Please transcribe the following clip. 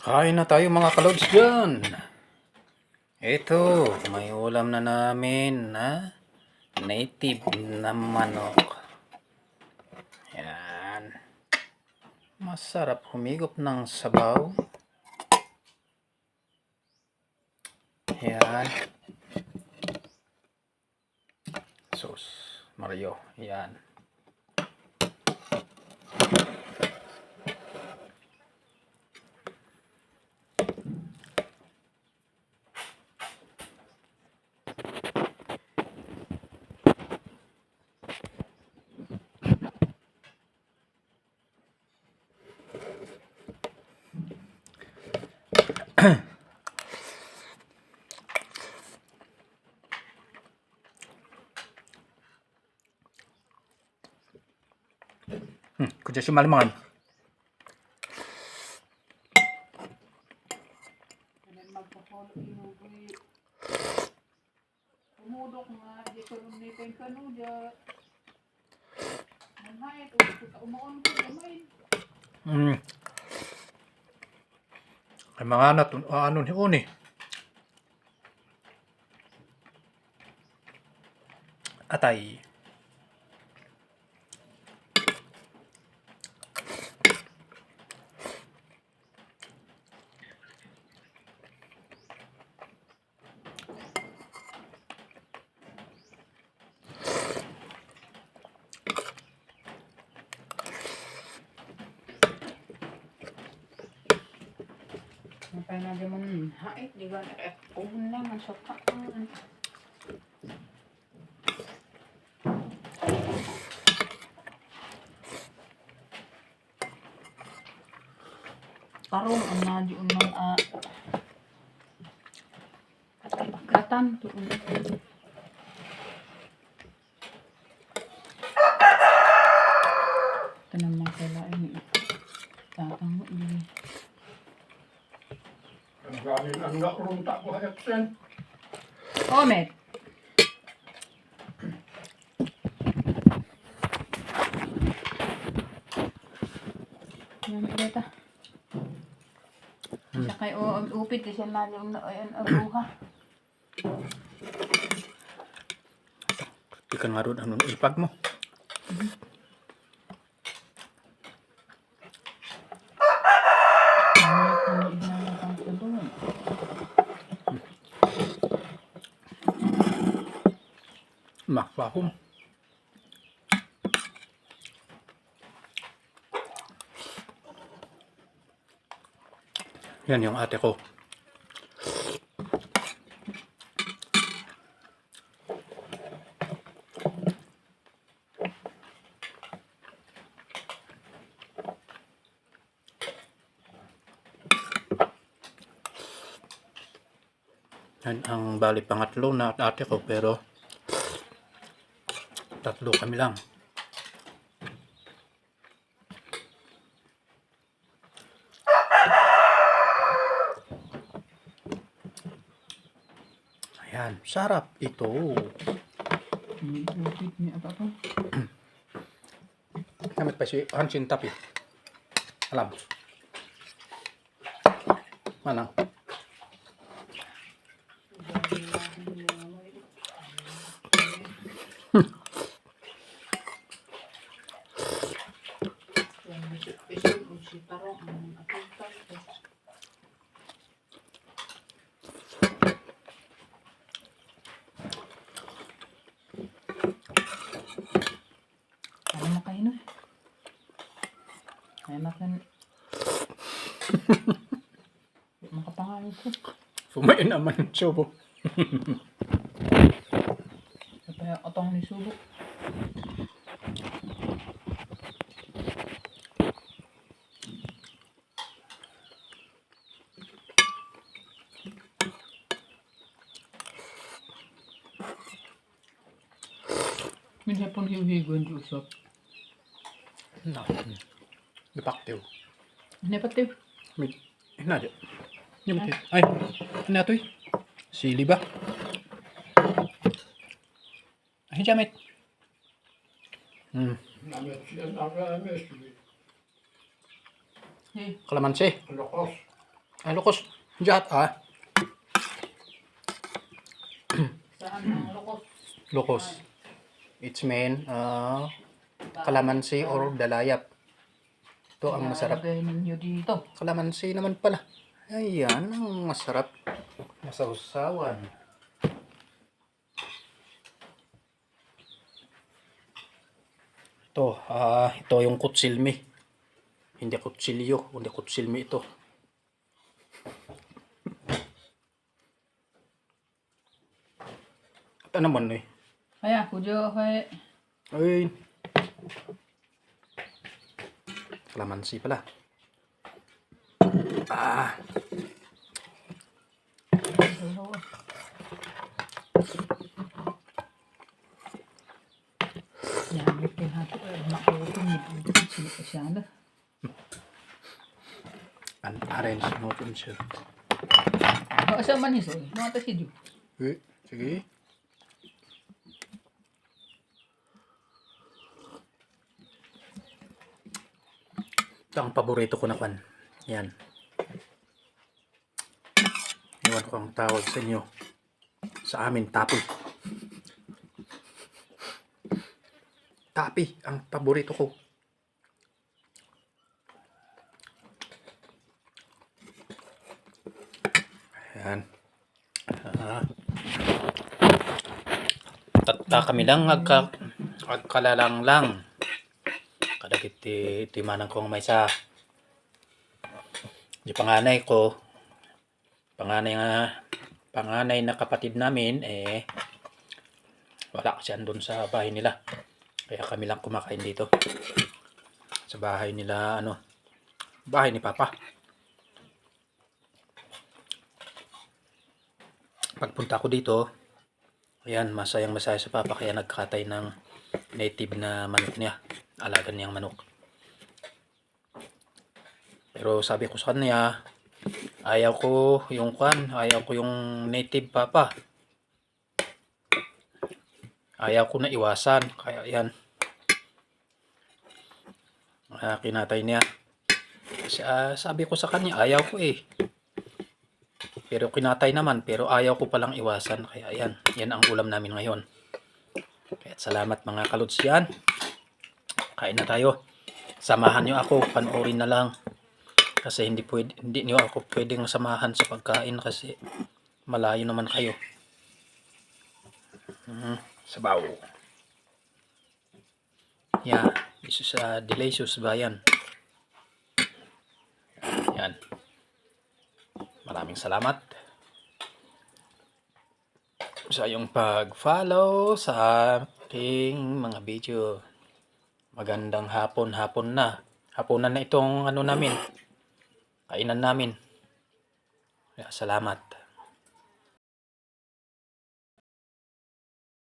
Kain na tayo mga kalods dyan. Ito, may ulam na namin na native na manok. Yan. Masarap humigop ng sabaw. Yan. Sus, Mario. Yan. Kudya siya malimangan. Umudok nga, di ko lumitin ka no, di manhayat, o umaon ko, gamain. Ay mga anak, ano ni Uni. Atay. Napay na di mo hait, di ba? Kuhun lang, ang soka. Karong ang nadi unang katan tuon. Ito naman kailangan tatango din. Ang galing ang nakurunta ko heksen. Omet. Yan ulit ah. Siya kay upit siya na yung aruha. Ikan nga ron anong ipag mo. Makpahom. Yan yung ate ko. Yan ang bali pangatlo na ate ko, pero tatlo kami lang. Ayan, sarap ito. Upit niya apa to? Gamit pa si Hansin Tapi. Alam. Manang. Ano makain eh? Kaya natin makapangalan ko. Sumain naman ang subo. Kaya otong ni subo. Minsan pun hiuhigon di usap. No. Dipaktiw. Ano pa tiyo? Hina aja. Ay, ano ito eh? Sili ba? Ay, jamit. Namet siya namet. Hey, Kalamansi. Lokos. Lukos. Diyan Saan ang lukos? Lukos. It's mean kalamansi or dalayap. Ito ang masarap. Ilalagay ninyo dito. Kalamansi naman pala. Ayan, ang masarap. Masausawan. Ito yung kutsilmi. Hindi kutsilyo, kundi kutsilmi ito. At ano naman eh? Kaya, kujo, kaya. Ay. Kalamansi pala. Yan, lukin hato. Makutin nito. Sino pa siya na? Arrange mo dun siya. Asa man iso? Mga tasidyo. Sige. Ito ang paborito ko na kan. Yan. Iwan ko ang tawag sa inyo. Sa amin, tapi. Tapi, ang paborito ko. Ayan. Tatta kami lang agkalalang lang. Kadagit ti manang kong may sa di panganay ko. Panganay na kapatid namin wala kasi andun sa bahay nila. Kaya kami lang kumakain dito. Sa bahay nila bahay ni Papa. Pagpunta ko dito, ayan, masaya sa Papa kaya nagkatay ng native na manok niya. Alagan niyang manok. Pero sabi ko sa kanya, ayaw ko yung native, Papa. Ayaw ko na iwasan. Kaya yan. Kinatay niya. Kasi, sabi ko sa kanya, ayaw ko Pero kinatay naman, pero ayaw ko palang iwasan. Kaya yan ang ulam namin ngayon. Kaya salamat mga kalods yan. Kain na tayo. Samahan nyo ako, panoorin na lang. Kasi hindi nyo ako pwedeng samahan sa pagkain kasi malayo naman kayo. Sabaw. Yeah, this is delicious bayan. Yan. Maraming salamat sa iyong pag-follow sa aking mga video. Magandang hapon na. Hapunan na itong namin. Kainan namin. Salamat.